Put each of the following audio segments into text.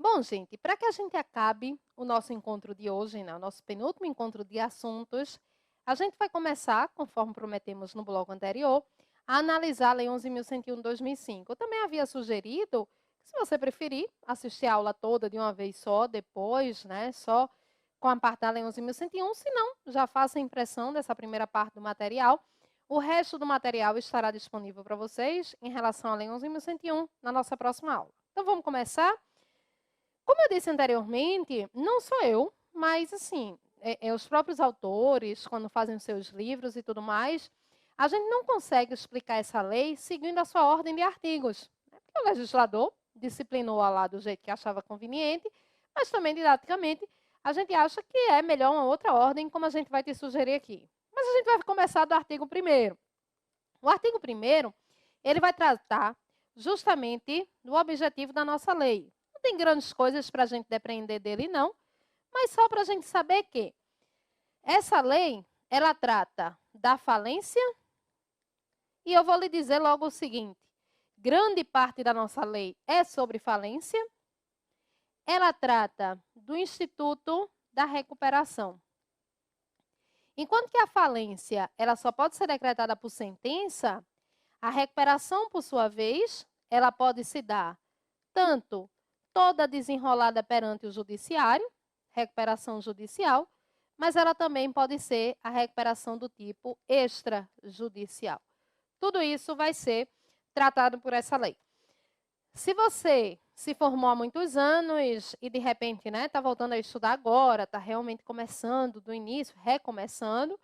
Bom, gente, para que a gente acabe o nosso encontro de hoje, né, o nosso penúltimo encontro de assuntos, a gente vai começar, conforme prometemos no bloco anterior, a analisar a Lei 11.101 de 2005. Eu também havia sugerido, que, se você preferir, assistir a aula toda de uma vez só, depois, né, só com a parte da Lei 11.101, se não, já faça a impressão dessa primeira parte do material. O resto do material estará disponível para vocês em relação à Lei 11.101 na nossa próxima aula. Então, vamos começar? Como eu disse anteriormente, não sou eu, mas assim, os próprios autores, quando fazem os seus livros e tudo mais, a gente não consegue explicar essa lei seguindo a sua ordem de artigos. Porque o legislador disciplinou-a lá do jeito que achava conveniente, mas também, didaticamente, a gente acha que é melhor uma outra ordem, como a gente vai te sugerir aqui. Mas a gente vai começar do artigo 1º. O artigo 1º, ele vai tratar justamente do objetivo da nossa lei. Não tem grandes coisas para a gente depreender dele, não, mas só para a gente saber que essa lei, ela trata da falência, e eu vou lhe dizer logo o seguinte: grande parte da nossa lei é sobre falência. Ela trata do Instituto da Recuperação. Enquanto que a falência, ela só pode ser decretada por sentença, a recuperação, por sua vez, ela pode se dar tanto toda desenrolada perante o judiciário, recuperação judicial, mas ela também pode ser a recuperação do tipo extrajudicial. Tudo isso vai ser tratado por essa lei. Se você se formou há muitos anos e, de repente, está voltando a estudar agora, está realmente começando do início, recomeçando,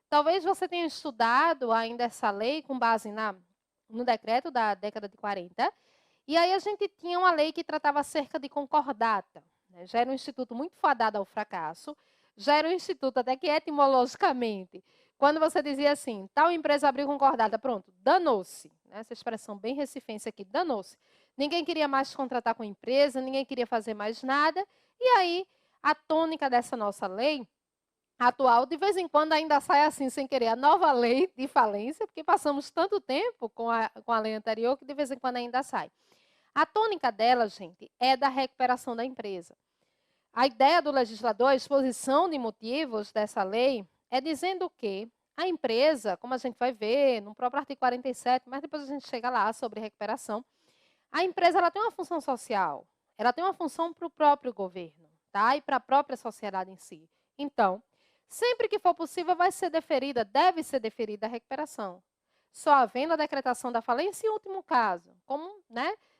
talvez você tenha estudado ainda essa lei com base no decreto da década de 40, e aí a gente tinha uma lei que tratava acerca de concordata. Né? Já era um instituto muito fadado ao fracasso, já era um instituto até que etimologicamente, quando você dizia assim, tal empresa abriu concordata, pronto, danou-se. Né? Essa expressão bem recifense aqui, danou-se. Ninguém queria mais contratar com a empresa, ninguém queria fazer mais nada, e aí a tônica dessa nossa lei atual, de vez em quando ainda sai assim, sem querer, a nova lei de falência, porque passamos tanto tempo com a lei anterior que de vez em quando ainda sai. A tônica dela, gente, é da recuperação da empresa. A ideia do legislador, a exposição de motivos dessa lei, é dizendo que a empresa, como a gente vai ver no próprio artigo 47, mas depois a gente chega lá sobre recuperação, a empresa ela tem uma função social, ela tem uma função para o próprio governo, tá? E para a própria sociedade em si. Então, sempre que for possível, vai ser deferida, deve ser deferida a recuperação. Só havendo a decretação da falência em último caso. Como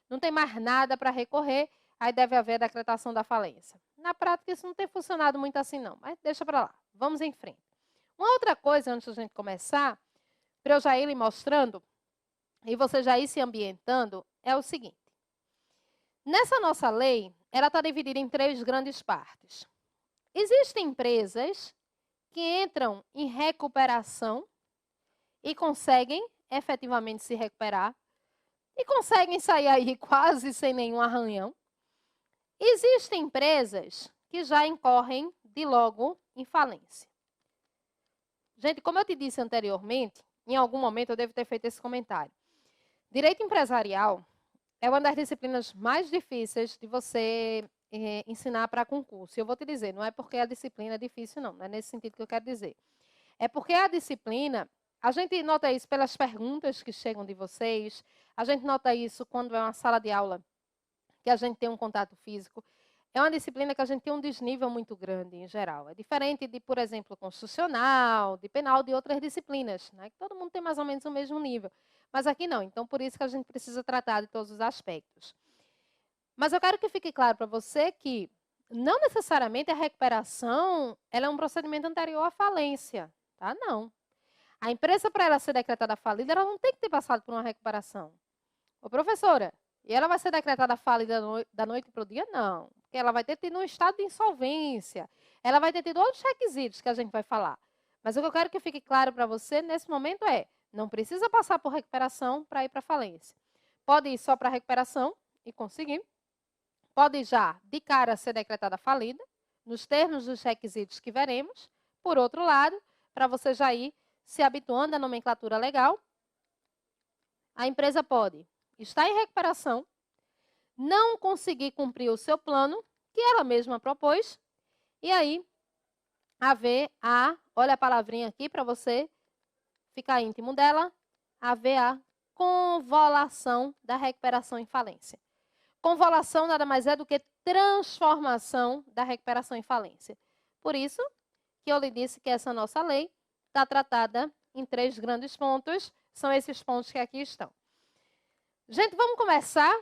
não tem mais nada para recorrer, aí deve haver a decretação da falência. Na prática, isso não tem funcionado muito assim, não, mas deixa para lá. Vamos em frente. Uma outra coisa, antes da gente começar, para eu já ir lhe mostrando, e você já ir se ambientando, é o seguinte. Nessa nossa lei, ela está dividida em 3 grandes partes. Existem empresas que entram em recuperação e conseguem efetivamente se recuperar e conseguem sair aí quase sem nenhum arranhão. Existem empresas que já incorrem de logo em falência. Gente, como eu te disse anteriormente, em algum momento eu devo ter feito esse comentário. Direito empresarial é uma das disciplinas mais difíceis de você ensinar para concurso. Eu vou te dizer, não é porque a disciplina é difícil, não é nesse sentido que eu quero dizer. É porque a disciplina, a gente nota isso pelas perguntas que chegam de vocês, a gente nota isso quando é uma sala de aula que a gente tem um contato físico. É uma disciplina que a gente tem um desnível muito grande, em geral. É diferente de, por exemplo, constitucional, de penal, de outras disciplinas, né? Que todo mundo tem mais ou menos o mesmo nível. Mas aqui não. Então, por isso que a gente precisa tratar de todos os aspectos. Mas eu quero que fique claro para você que não necessariamente a recuperação ela é um procedimento anterior à falência. Tá? Não. A empresa, para ela ser decretada falida, ela não tem que ter passado por uma recuperação. Ô, professora, e ela vai ser decretada falida da noite para o dia? Não. Porque ela vai ter tido um estado de insolvência. Ela vai ter tido outros requisitos que a gente vai falar. Mas o que eu quero que fique claro para você nesse momento é, não precisa passar por recuperação para ir para falência. Pode ir só para recuperação e conseguir. Pode já, de cara, ser decretada falida, nos termos dos requisitos que veremos. Por outro lado, para você já ir se habituando à nomenclatura legal, a empresa pode estar em recuperação, não conseguir cumprir o seu plano, que ela mesma propôs, e aí haver olha a palavrinha aqui para você ficar íntimo dela, haver a convolução da recuperação em falência. Convolução nada mais é do que transformação da recuperação em falência. Por isso que eu lhe disse que essa nossa lei está tratada em 3 grandes pontos, são esses pontos que aqui estão. Gente, vamos começar.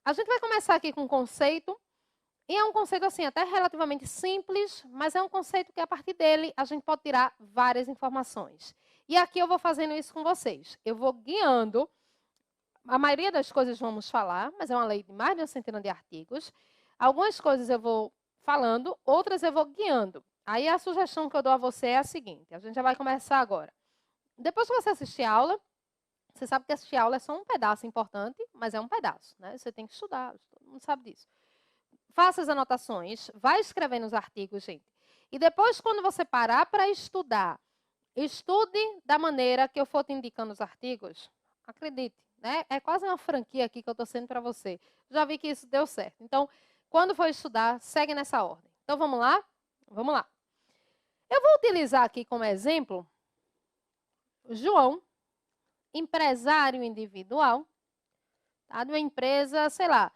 A gente vai começar aqui com um conceito, e é um conceito assim até relativamente simples, mas é um conceito que a partir dele a gente pode tirar várias informações. E aqui eu vou fazendo isso com vocês. Eu vou guiando. A maioria das coisas vamos falar, mas é uma lei de mais de uma centena de artigos. Algumas coisas eu vou falando, outras eu vou guiando. Aí a sugestão que eu dou a você é a seguinte, a gente já vai começar agora. Depois que você assistir a aula, você sabe que assistir a aula é só um pedaço importante, mas é um pedaço, né? Você tem que estudar, todo mundo sabe disso. Faça as anotações, vai escrevendo os artigos, gente. E depois, quando você parar para estudar, estude da maneira que eu for te indicando os artigos. Acredite, né? É quase uma franquia aqui que eu estou sendo para você. Já vi que isso deu certo. Então, quando for estudar, segue nessa ordem. Então, vamos lá? Vamos lá. Eu vou utilizar aqui como exemplo João, empresário individual, tá? De uma empresa, sei lá,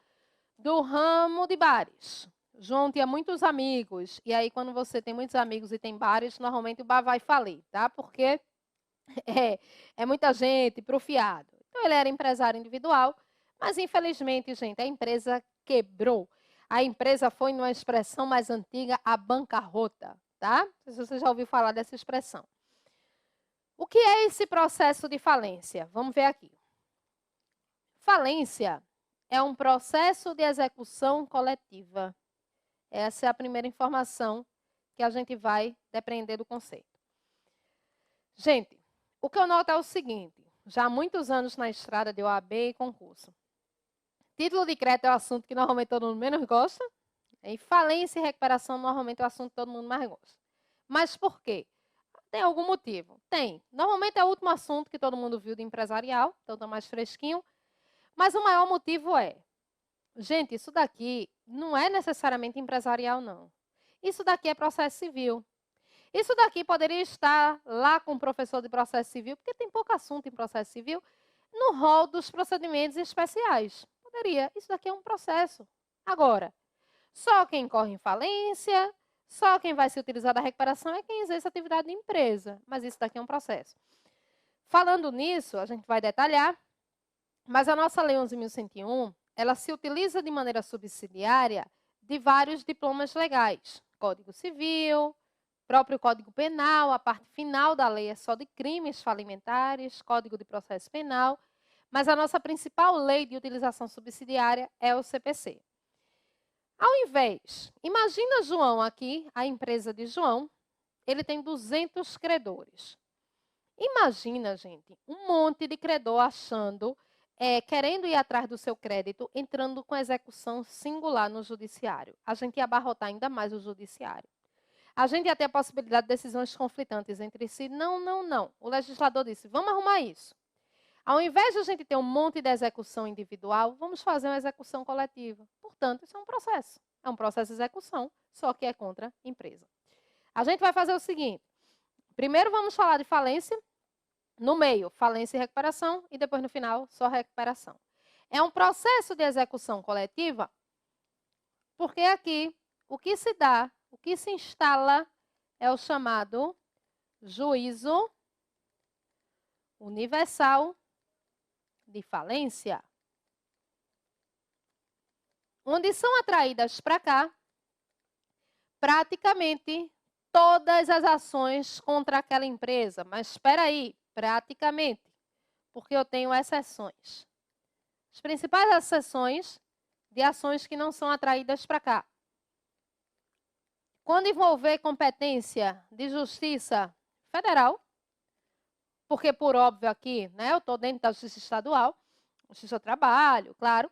do ramo de bares. João tinha muitos amigos, e aí quando você tem muitos amigos e tem bares, normalmente o bar vai falir, tá? Porque é muita gente pro fiado. Então ele era empresário individual, mas infelizmente, gente, a empresa quebrou. A empresa foi, numa expressão mais antiga, a bancarrota, tá? Não sei se você já ouviu falar dessa expressão. O que é esse processo de falência? Vamos ver aqui. Falência é um processo de execução coletiva. Essa é a primeira informação que a gente vai depreender do conceito. Gente, o que eu noto é o seguinte, já há muitos anos na estrada de OAB e concurso. Título de crédito é o assunto que normalmente todo mundo menos gosta, e falência e recuperação normalmente é o assunto que todo mundo mais gosta. Mas por quê? Tem algum motivo? Tem. Normalmente é o último assunto que todo mundo viu de empresarial, então está mais fresquinho. Mas o maior motivo é, gente, isso daqui não é necessariamente empresarial, não. Isso daqui é processo civil. Isso daqui poderia estar lá com o professor de processo civil, porque tem pouco assunto em processo civil, no rol dos procedimentos especiais. Poderia. Isso daqui é um processo. Agora, só quem incorre em falência, só quem vai se utilizar da recuperação é quem exerce atividade de empresa. Mas isso daqui é um processo. Falando nisso, a gente vai detalhar, mas a nossa Lei 11.101, ela se utiliza de maneira subsidiária de vários diplomas legais. Código Civil, próprio Código Penal, a parte final da lei é só de crimes falimentares, Código de Processo Penal, mas a nossa principal lei de utilização subsidiária é o CPC. Ao invés, imagina João aqui, a empresa de João, ele tem 200 credores. Imagina, gente, um monte de credor achando, querendo ir atrás do seu crédito, entrando com execução singular no judiciário. A gente ia abarrotar ainda mais o judiciário. A gente ia ter a possibilidade de decisões conflitantes entre si. Não, não, não. O legislador disse, vamos arrumar isso. Ao invés de a gente ter um monte de execução individual, vamos fazer uma execução coletiva. Portanto, isso é um processo. É um processo de execução, só que é contra a empresa. A gente vai fazer o seguinte. Primeiro vamos falar de falência. No meio, falência e recuperação. E depois, no final, só recuperação. É um processo de execução coletiva, porque aqui, o que se dá, o que se instala é o chamado juízo universal de falência, onde são atraídas para cá praticamente todas as ações contra aquela empresa. Mas espera aí, praticamente, porque eu tenho exceções. As principais exceções de ações que não são atraídas para cá. Quando envolver competência de justiça federal, porque por óbvio aqui, né, eu estou dentro da justiça estadual, justiça do trabalho, claro.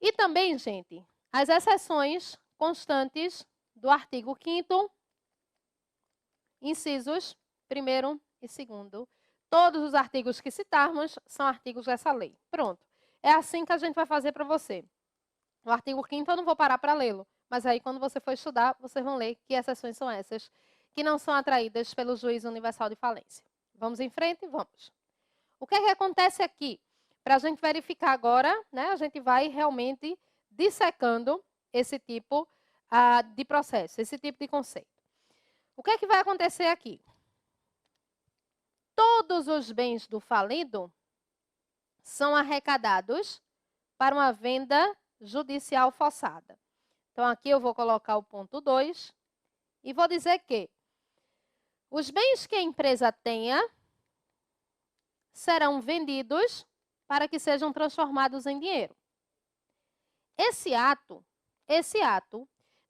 E também, gente, as exceções constantes do artigo 5º, incisos 1º e 2º. Todos os artigos que citarmos são artigos dessa lei. Pronto. É assim que a gente vai fazer para você. O artigo 5º eu não vou parar para lê-lo, mas aí quando você for estudar, vocês vão ler que exceções são essas que não são atraídas pelo juízo universal de falência. Vamos em frente? Vamos. O que é que acontece aqui? Para a gente verificar agora, né, a gente vai realmente dissecando esse tipo de processo, esse tipo de conceito. O que é que vai acontecer aqui? Todos os bens do falido são arrecadados para uma venda judicial forçada. Então, aqui eu vou colocar o ponto 2 e vou dizer que os bens que a empresa tenha serão vendidos para que sejam transformados em dinheiro. Esse ato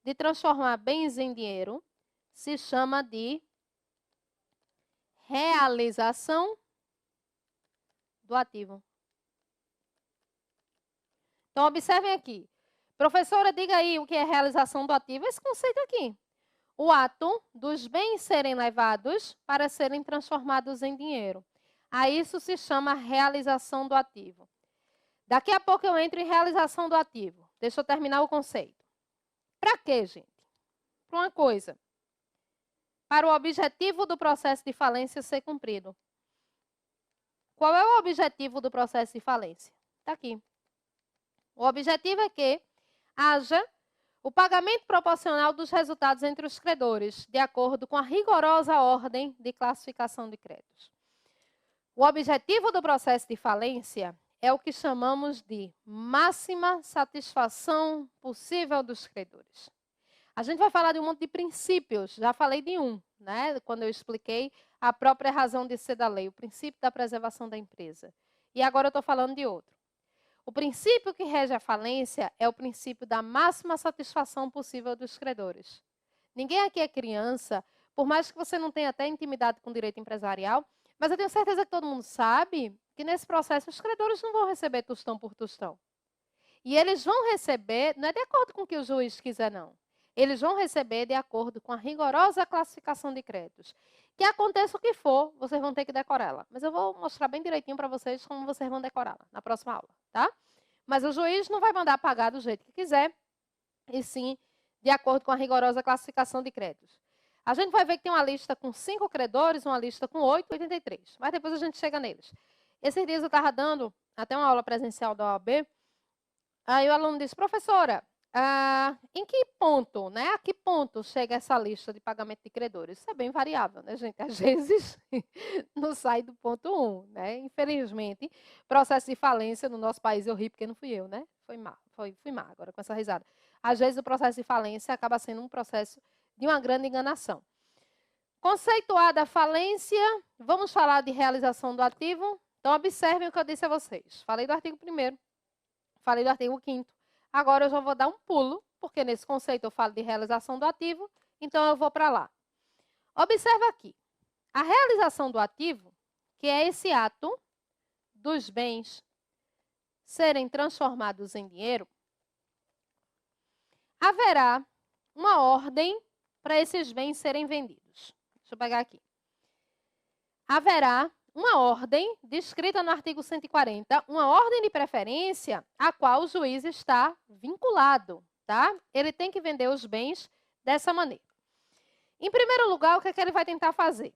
de transformar bens em dinheiro se chama de realização do ativo. Então, observem aqui. Professora, diga aí o que é realização do ativo. Esse conceito aqui. O ato dos bens serem levados para serem transformados em dinheiro. A isso se chama realização do ativo. Daqui a pouco eu entro em realização do ativo. Deixa eu terminar o conceito. Para quê, gente? Para uma coisa. Para o objetivo do processo de falência ser cumprido. Qual é o objetivo do processo de falência? Está aqui. O objetivo é que haja o pagamento proporcional dos resultados entre os credores, de acordo com a rigorosa ordem de classificação de créditos. O objetivo do processo de falência é o que chamamos de máxima satisfação possível dos credores. A gente vai falar de um monte de princípios, já falei de um, né, quando eu expliquei a própria razão de ser da lei, o princípio da preservação da empresa. E agora eu estou falando de outro. O princípio que rege a falência é o princípio da máxima satisfação possível dos credores. Ninguém aqui é criança, por mais que você não tenha até intimidade com o direito empresarial, mas eu tenho certeza que todo mundo sabe que nesse processo os credores não vão receber tostão por tostão. E eles vão receber, não é de acordo com o que o juiz quiser, não. Eles vão receber de acordo com a rigorosa classificação de créditos. Que aconteça o que for, vocês vão ter que decorá-la. Mas eu vou mostrar bem direitinho para vocês como vocês vão decorá-la na próxima aula, tá? Mas o juiz não vai mandar pagar do jeito que quiser, e sim de acordo com a rigorosa classificação de créditos. A gente vai ver que tem uma lista com 5 credores, uma lista com 8, 83. Mas depois a gente chega neles. Esses dias eu estava dando até uma aula presencial da OAB, aí o aluno disse, professora, em que ponto, né? A que ponto chega essa lista de pagamento de credores? Isso é bem variável, né, gente? Às vezes não sai do ponto 1, né? Infelizmente, processo de falência no nosso país, eu ri porque não fui eu, né? Fui má agora com essa risada. Às vezes o processo de falência acaba sendo um processo de uma grande enganação. Conceituada a falência, vamos falar de realização do ativo. Então, observem o que eu disse a vocês. Falei do artigo 1º, falei do artigo 5º. Agora eu já vou dar um pulo, porque nesse conceito eu falo de realização do ativo, então eu vou para lá. Observa aqui. A realização do ativo, que é esse ato dos bens serem transformados em dinheiro, haverá uma ordem para esses bens serem vendidos. Deixa eu pegar aqui. Haverá uma ordem descrita no artigo 140, uma ordem de preferência a qual o juiz está vinculado, tá? Ele tem que vender os bens dessa maneira. Em primeiro lugar, o que é que ele vai tentar fazer?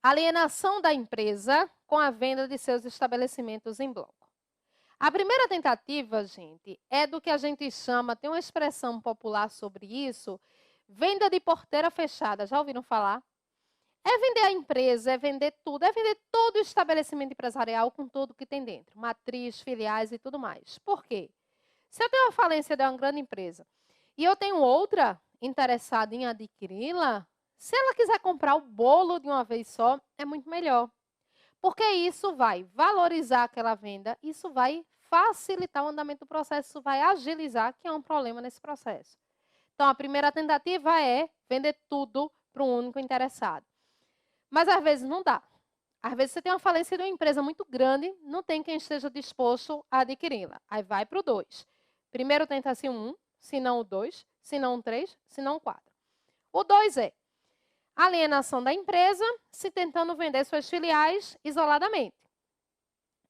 Alienação da empresa com a venda de seus estabelecimentos em bloco. A primeira tentativa, gente, é do que a gente chama, tem uma expressão popular sobre isso, venda de porteira fechada. Já ouviram falar? É vender a empresa, é vender tudo, é vender todo o estabelecimento empresarial com tudo que tem dentro, matriz, filiais e tudo mais. Por quê? Se eu tenho uma falência de uma grande empresa e eu tenho outra interessada em adquiri-la, se ela quiser comprar o bolo de uma vez só, é muito melhor. Porque isso vai valorizar aquela venda, isso vai facilitar o andamento do processo, isso vai agilizar, que é um problema nesse processo. Então, a primeira tentativa é vender tudo para um único interessado. Mas, às vezes, não dá. Às vezes, você tem uma falência de uma empresa muito grande, não tem quem esteja disposto a adquiri-la. Aí, vai para o 2. Primeiro, tenta-se um 1, se não o 2, se não o 3, se não o 4. O 2 é alienação da empresa, se tentando vender suas filiais isoladamente.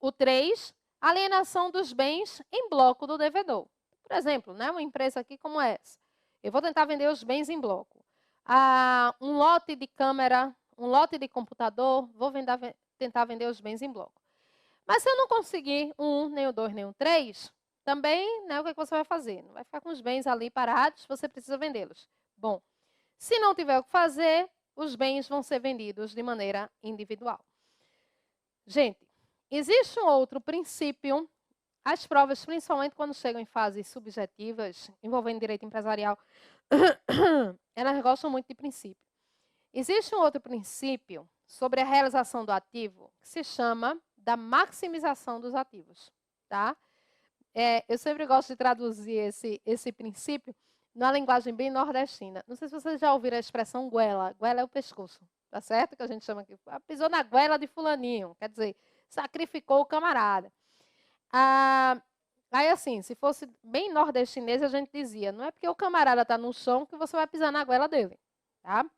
O 3, alienação dos bens em bloco do devedor. Por exemplo, né, uma empresa aqui como essa. Eu vou tentar vender os bens em bloco. Um lote de câmera, um lote de computador, vou tentar vender os bens em bloco. Mas se eu não conseguir nem o 2, nem o 3, também, né, o que é que você vai fazer? Não vai ficar com os bens ali parados, você precisa vendê-los. Bom, se não tiver o que fazer, os bens vão ser vendidos de maneira individual. Gente, existe um outro princípio. As provas, principalmente quando chegam em fases subjetivas, envolvendo direito empresarial, elas gostam muito de princípio. Existe um outro princípio sobre a realização do ativo que se chama da maximização dos ativos. Tá? Eu sempre gosto de traduzir esse princípio numa linguagem bem nordestina. Não sei se vocês já ouviram a expressão goela. Goela é o pescoço, tá certo? Que a gente chama aqui. Pisou na goela de fulaninho, quer dizer, sacrificou o camarada. Aí, assim, se fosse bem nordestinês, a gente dizia, não é porque o camarada está no chão que você vai pisar na goela dele. Tá?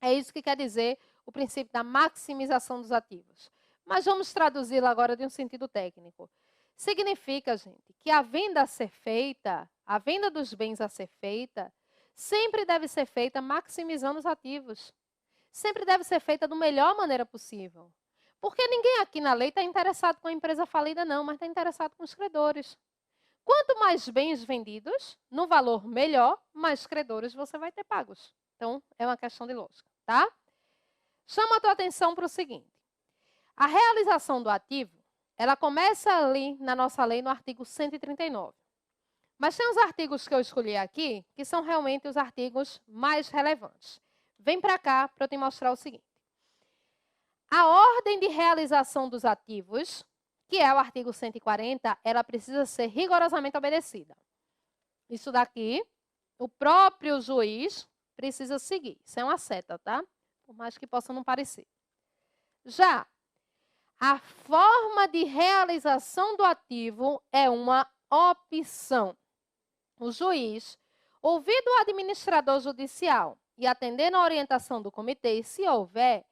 É isso que quer dizer o princípio da maximização dos ativos. Mas vamos traduzi-lo agora de um sentido técnico. Significa, gente, que a venda a ser feita, a venda dos bens a ser feita, sempre deve ser feita maximizando os ativos. Sempre deve ser feita da melhor maneira possível. Porque ninguém aqui na lei está interessado com a empresa falida, não, mas está interessado com os credores. Quanto mais bens vendidos, no valor melhor, mais credores você vai ter pagos. Então, é uma questão de lógica, tá? Chama a tua atenção para o seguinte. A realização do ativo, ela começa ali na nossa lei no artigo 139. Mas tem uns artigos que eu escolhi aqui, que são realmente os artigos mais relevantes. Vem para cá para eu te mostrar o seguinte. A ordem de realização dos ativos, que é o artigo 140, ela precisa ser rigorosamente obedecida. Isso daqui, o próprio juiz precisa seguir. Isso é uma seta, tá? Por mais que possa não parecer. Já a forma de realização do ativo é uma opção. O juiz, ouvido o administrador judicial e atendendo a orientação do comitê, se houver,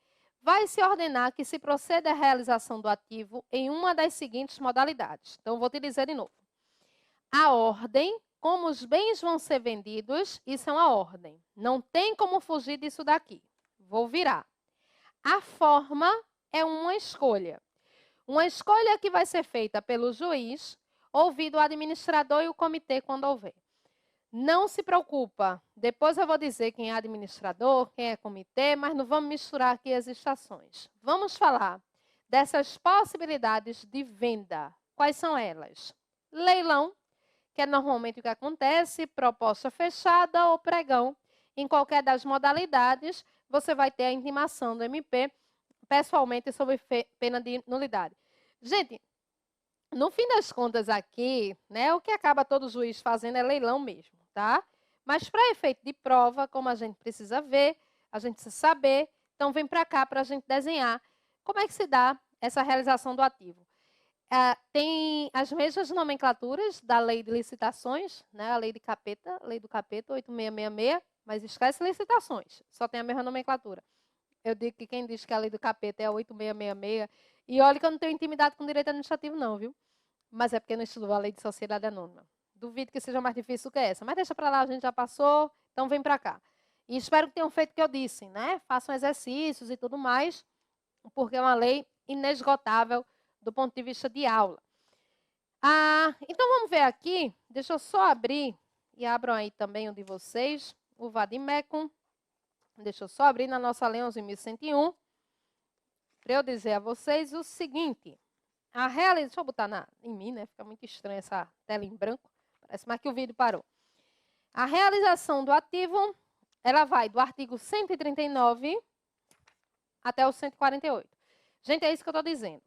vai se ordenar que se proceda à realização do ativo em uma das seguintes modalidades. Então, vou te dizer de novo. A ordem, como os bens vão ser vendidos, isso é uma ordem. Não tem como fugir disso daqui. Vou virar. A forma é uma escolha. Uma escolha que vai ser feita pelo juiz, ouvido o administrador e o comitê quando houver. Não se preocupa. Depois eu vou dizer quem é administrador, quem é comitê, mas não vamos misturar aqui as estações. Vamos falar dessas possibilidades de venda. Quais são elas? Leilão, que é normalmente o que acontece, proposta fechada ou pregão. Em qualquer das modalidades, você vai ter a intimação do MP, pessoalmente, sob pena de nulidade. Gente, no fim das contas aqui, né, o que acaba todo juiz fazendo é leilão mesmo, tá? Mas para efeito de prova, como a gente precisa ver, a gente precisa saber, então vem para cá para a gente desenhar como é que se dá essa realização do ativo. Tem as mesmas nomenclaturas da lei de licitações, né, a lei do capeta 8666, mas esquece licitações, só tem a mesma nomenclatura. Eu digo que quem diz que a lei do capeta é a 8666, e olha que eu não tenho intimidade com direito administrativo não, viu? Mas é porque não estudou a lei de sociedade anônima. Duvido que seja mais difícil que essa, mas deixa para lá, a gente já passou, então vem para cá. E espero que tenham feito o que eu disse, né? Façam exercícios e tudo mais, porque é uma lei inesgotável do ponto de vista de aula. Então vamos ver aqui, deixa eu só abrir, e abram aí também o de vocês, o Vadimecum. Deixa eu só abrir na nossa lei 11.101, para eu dizer a vocês o seguinte. Deixa eu botar em mim, né? Fica muito estranha essa tela em branco. Parece mais que o vídeo parou. A realização do ativo, ela vai do artigo 139 até o 148. Gente, é isso que eu estou dizendo.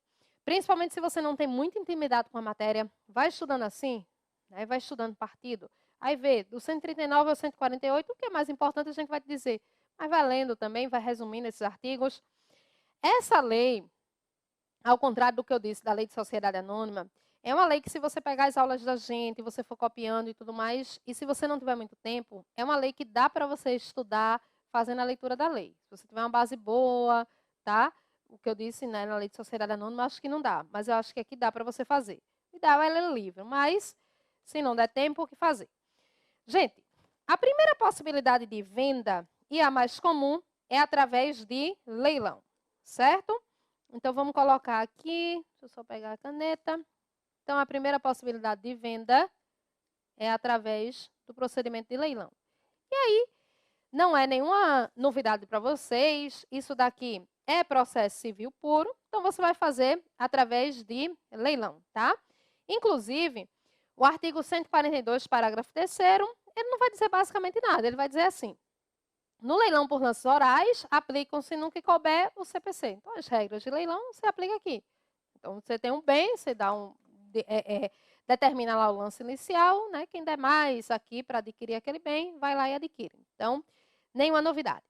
Principalmente se você não tem muita intimidade com a matéria, vai estudando assim, né? Vai estudando partido. Aí vê, do 139 ao 148, o que é mais importante a gente vai te dizer. Mas vai lendo também, vai resumindo esses artigos. Essa lei, ao contrário do que eu disse da lei de sociedade anônima, é uma lei que se você pegar as aulas da gente, você for copiando e tudo mais, e se você não tiver muito tempo, é uma lei que dá para você estudar fazendo a leitura da lei. Se você tiver uma base boa, tá? O que eu disse, né, na lei de sociedade anônima, acho que não dá, mas eu acho que aqui dá para você fazer. O ideal é ler livro, mas Se não der tempo, o que fazer? Gente, a primeira possibilidade de venda, e a mais comum, é através de leilão, certo? Então, vamos colocar aqui, deixa eu só pegar a caneta. Então, a primeira possibilidade de venda é através do procedimento de leilão. E aí, não é nenhuma novidade para vocês, isso daqui é processo civil puro, então você vai fazer através de leilão, tá? Inclusive, o artigo 142, parágrafo 3º, ele não vai dizer basicamente nada, ele vai dizer assim: no leilão por lances orais, aplicam-se no que couber o CPC. Então, as regras de leilão você aplica aqui. Então, você tem um bem, você dá determina lá o lance inicial, né? Quem der mais aqui para adquirir aquele bem, vai lá e adquire. Então, nenhuma novidade.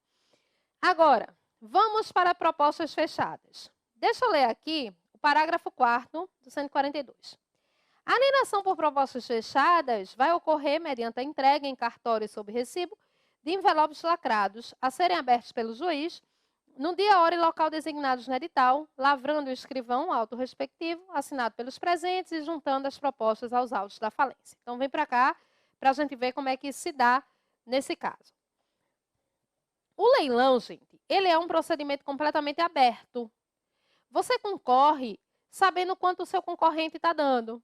Agora, vamos para propostas fechadas. Deixa eu ler aqui o parágrafo 4º do 142. A alienação por propostas fechadas vai ocorrer mediante a entrega em cartório sob recibo de envelopes lacrados a serem abertos pelo juiz no dia, hora e local designados no edital, lavrando o escrivão auto respectivo, assinado pelos presentes e juntando as propostas aos autos da falência. Então, vem para cá para a gente ver como é que se dá nesse caso. O leilão, gente, ele é um procedimento completamente aberto. Você concorre sabendo quanto o seu concorrente está dando.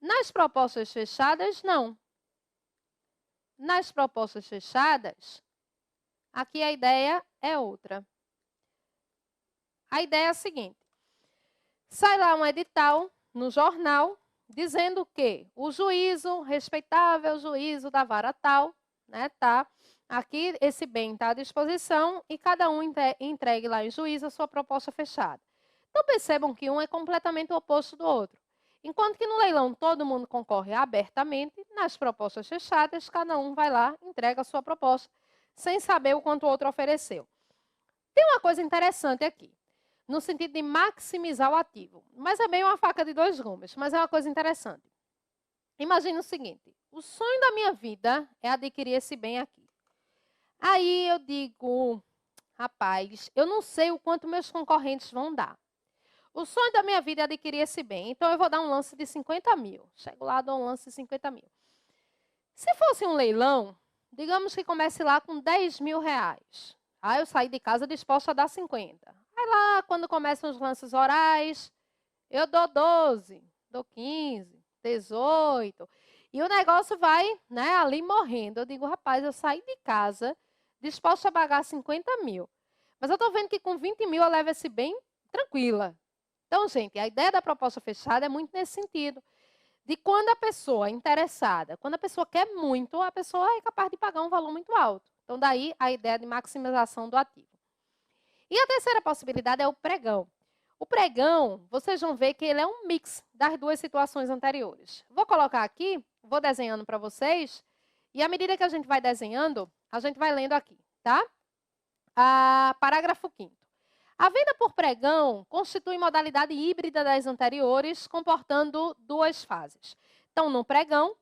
Nas propostas fechadas, não. Nas propostas fechadas, aqui a ideia é outra. A ideia é a seguinte: sai lá um edital no jornal dizendo que o juízo, respeitável juízo da vara tal, né, tá? Aqui esse bem está à disposição e cada um entregue lá em juízo a sua proposta fechada. Então percebam que um é completamente o oposto do outro. Enquanto que no leilão todo mundo concorre abertamente, nas propostas fechadas, cada um vai lá, entrega a sua proposta, sem saber o quanto o outro ofereceu. Tem uma coisa interessante aqui, no sentido de maximizar o ativo. Mas é bem uma faca de dois gumes, mas é uma coisa interessante. Imagine o seguinte: o sonho da minha vida é adquirir esse bem aqui. Aí eu digo, rapaz, eu não sei o quanto meus concorrentes vão dar. O sonho da minha vida é adquirir esse bem, então eu vou dar um lance de 50 mil. Chego lá, dou um lance de 50 mil. Se fosse um leilão, digamos que comece lá com 10 mil reais. Aí eu saí de casa disposta a dar 50. Aí lá, quando começam os lances orais, eu dou 12, dou 15, 18. E o negócio vai, né, ali morrendo. Eu digo, rapaz, eu saí de casa disposta a pagar 50 mil. Mas eu estou vendo que com 20 mil eu levo esse bem tranquila. Então, gente, a ideia da proposta fechada é muito nesse sentido. De quando a pessoa é interessada, quando a pessoa quer muito, a pessoa é capaz de pagar um valor muito alto. Então, daí a ideia de maximização do ativo. E a terceira possibilidade é o pregão. O pregão, vocês vão ver que ele é um mix das duas situações anteriores. Vou colocar aqui, vou desenhando para vocês, e à medida que a gente vai desenhando, a gente vai lendo aqui, tá? Parágrafo 5º. A venda por pregão constitui modalidade híbrida das anteriores, comportando duas fases. Então, no pregão,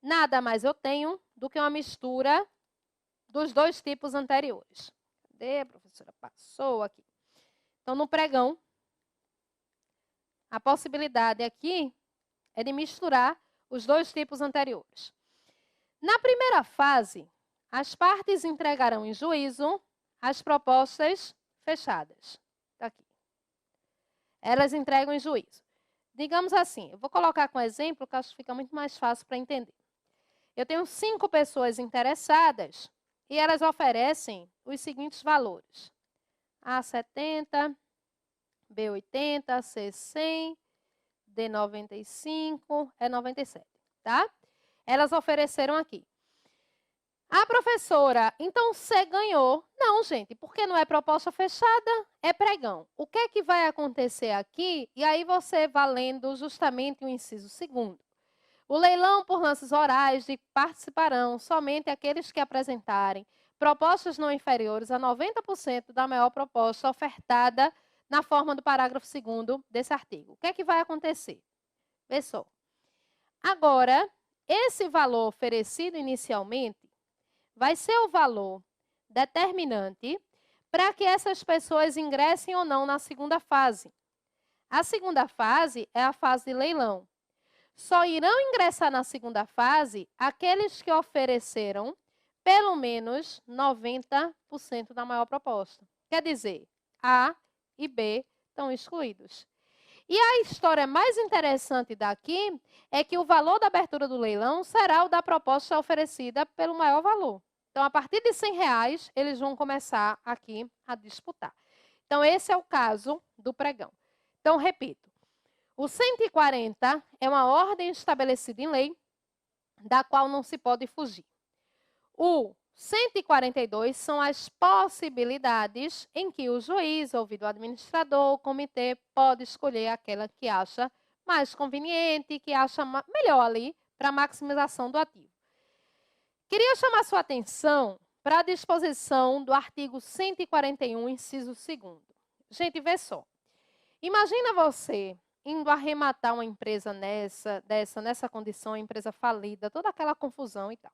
nada mais eu tenho do que uma mistura dos dois tipos anteriores. Cadê? A professora passou aqui. Então, no pregão, a possibilidade aqui é de misturar os dois tipos anteriores. Na primeira fase, as partes entregarão em juízo as propostas fechadas. Tá aqui. Elas entregam em juízo. Digamos assim, eu vou colocar com exemplo, que acho que fica muito mais fácil para entender. Eu tenho 5 pessoas interessadas e elas oferecem os seguintes valores: A70, B80, C100, D95, E97, tá? Elas ofereceram aqui. A professora, então você ganhou. Não, gente, porque não é proposta fechada, é pregão. O que é que vai acontecer aqui? E aí você valendo justamente o inciso 2º. O leilão por lances orais de participarão somente aqueles que apresentarem propostas não inferiores a 90% da maior proposta ofertada na forma do parágrafo 2º desse artigo. O que é que vai acontecer? Vê só. Agora, esse valor oferecido inicialmente vai ser o valor determinante para que essas pessoas ingressem ou não na segunda fase. A segunda fase é a fase de leilão. só irão ingressar na segunda fase aqueles que ofereceram pelo menos 90% da maior proposta. Quer dizer, A e B estão excluídos. E a história mais interessante daqui é que o valor da abertura do leilão será o da proposta oferecida pelo maior valor. Então, a partir de R$100, eles vão começar aqui a disputar. Então, esse é o caso do pregão. Então, repito, o 140 é uma ordem estabelecida em lei, da qual não se pode fugir. O 142 são as possibilidades em que o juiz, ouvido o administrador, o comitê, pode escolher aquela que acha mais conveniente, que acha melhor ali para a maximização do ativo. Queria chamar sua atenção para a disposição do artigo 141, inciso 2º. Gente, vê só. Imagina você indo arrematar uma empresa nessa condição, a empresa falida, toda aquela confusão e tal.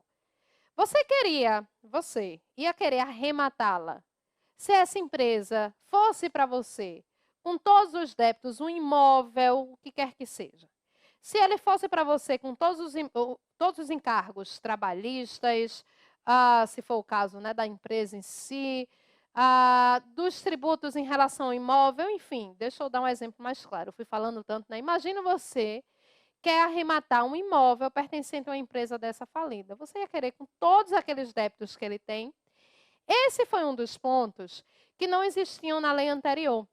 Você ia querer arrematá-la se essa empresa fosse para você, com todos os débitos, um imóvel, o que quer que seja. Se ele fosse para você com todos os encargos trabalhistas, se for o caso, né, da empresa em si, dos tributos em relação ao imóvel, enfim, deixa eu dar um exemplo mais claro. Eu fui falando tanto, né? Imagina você quer arrematar um imóvel pertencente a uma empresa dessa falida. Você ia querer com todos aqueles débitos que ele tem. Esse foi um dos pontos que não existiam na lei anterior,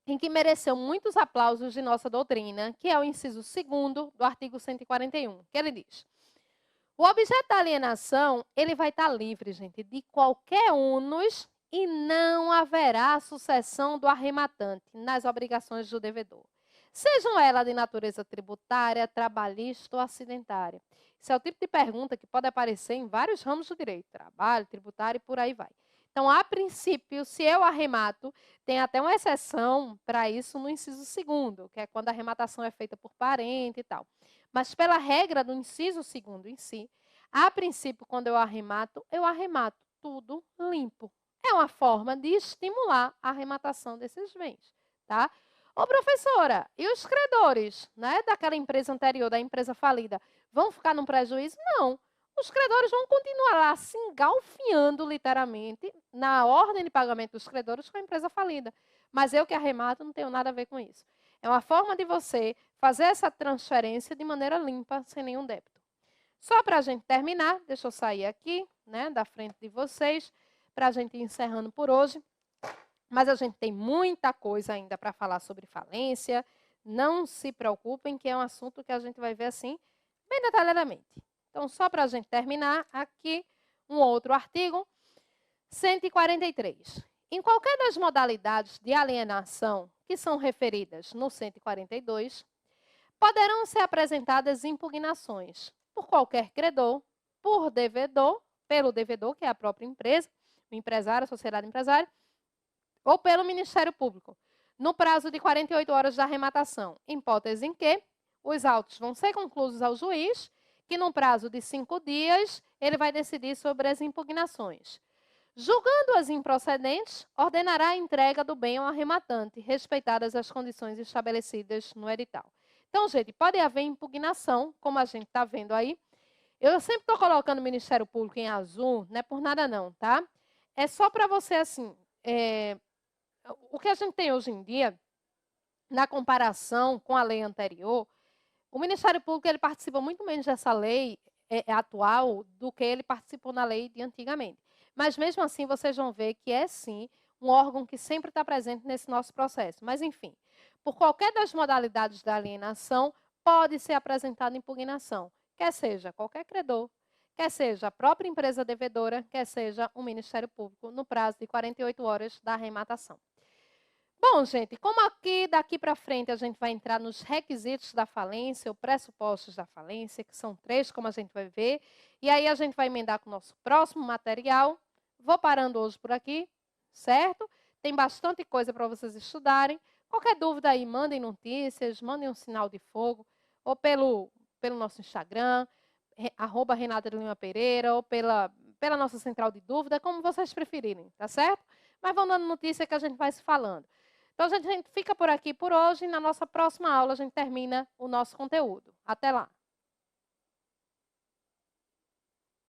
em que mereceu muitos aplausos de nossa doutrina, que é o inciso 2º do artigo 141, que ele diz: o objeto da alienação, ele vai estar livre, gente, de qualquer ônus e não haverá sucessão do arrematante nas obrigações do devedor. Sejam elas de natureza tributária, trabalhista ou acidentária. Isso é o tipo de pergunta que pode aparecer em vários ramos do direito, trabalho, tributário e por aí vai. Então, a princípio, se eu arremato, tem até uma exceção para isso no inciso 2º, que é quando a arrematação é feita por parente e tal. Mas pela regra do inciso 2º em si, a princípio, quando eu arremato tudo limpo. É uma forma de estimular a arrematação desses bens, tá? Ô, professora, e os credores, né, daquela empresa anterior, da empresa falida, vão ficar num prejuízo? Não. Os credores vão continuar lá se engalfinhando, literalmente, na ordem de pagamento dos credores com a empresa falida. Mas eu que arremato não tenho nada a ver com isso. É uma forma de você fazer essa transferência de maneira limpa, sem nenhum débito. Só para a gente terminar, deixa eu sair aqui, né, da frente de vocês, para a gente ir encerrando por hoje. Mas a gente tem muita coisa ainda para falar sobre falência. Não se preocupem, que é um assunto que a gente vai ver assim, bem detalhadamente. Então, só para a gente terminar, aqui um outro artigo, 143. Em qualquer das modalidades de alienação que são referidas no 142, poderão ser apresentadas impugnações por qualquer credor, por devedor, pelo devedor, que é a própria empresa, o empresário, a sociedade empresária, ou pelo Ministério Público, no prazo de 48 horas da arrematação, hipótese em que os autos vão ser concluídos ao juiz, que no prazo de 5 dias, ele vai decidir sobre as impugnações. Julgando-as improcedentes, ordenará a entrega do bem ao arrematante, respeitadas as condições estabelecidas no edital. Então, gente, pode haver impugnação, como a gente está vendo aí. Eu sempre estou colocando o Ministério Público em azul, não é por nada não, tá? É só para você, assim, o que a gente tem hoje em dia, na comparação com a lei anterior, o Ministério Público ele participa muito menos dessa lei atual do que ele participou na lei de antigamente. Mas, mesmo assim, vocês vão ver que é, sim, um órgão que sempre está presente nesse nosso processo. Mas, enfim, por qualquer das modalidades da alienação, pode ser apresentada impugnação, quer seja qualquer credor, quer seja a própria empresa devedora, quer seja o Ministério Público, no prazo de 48 horas da arrematação. Bom, gente, como aqui, daqui para frente, a gente vai entrar nos requisitos da falência, ou pressupostos da falência, que são 3, como a gente vai ver, e aí a gente vai emendar com o nosso próximo material. Vou parando hoje por aqui, certo? Tem bastante coisa para vocês estudarem. Qualquer dúvida aí, mandem notícias, mandem um sinal de fogo, ou pelo nosso Instagram, @Renata de Lima Pereira, ou pela nossa central de dúvida, como vocês preferirem, tá certo? Mas vão dando notícia que a gente vai se falando. Então, a gente fica por aqui por hoje e na nossa próxima aula a gente termina o nosso conteúdo. Até lá!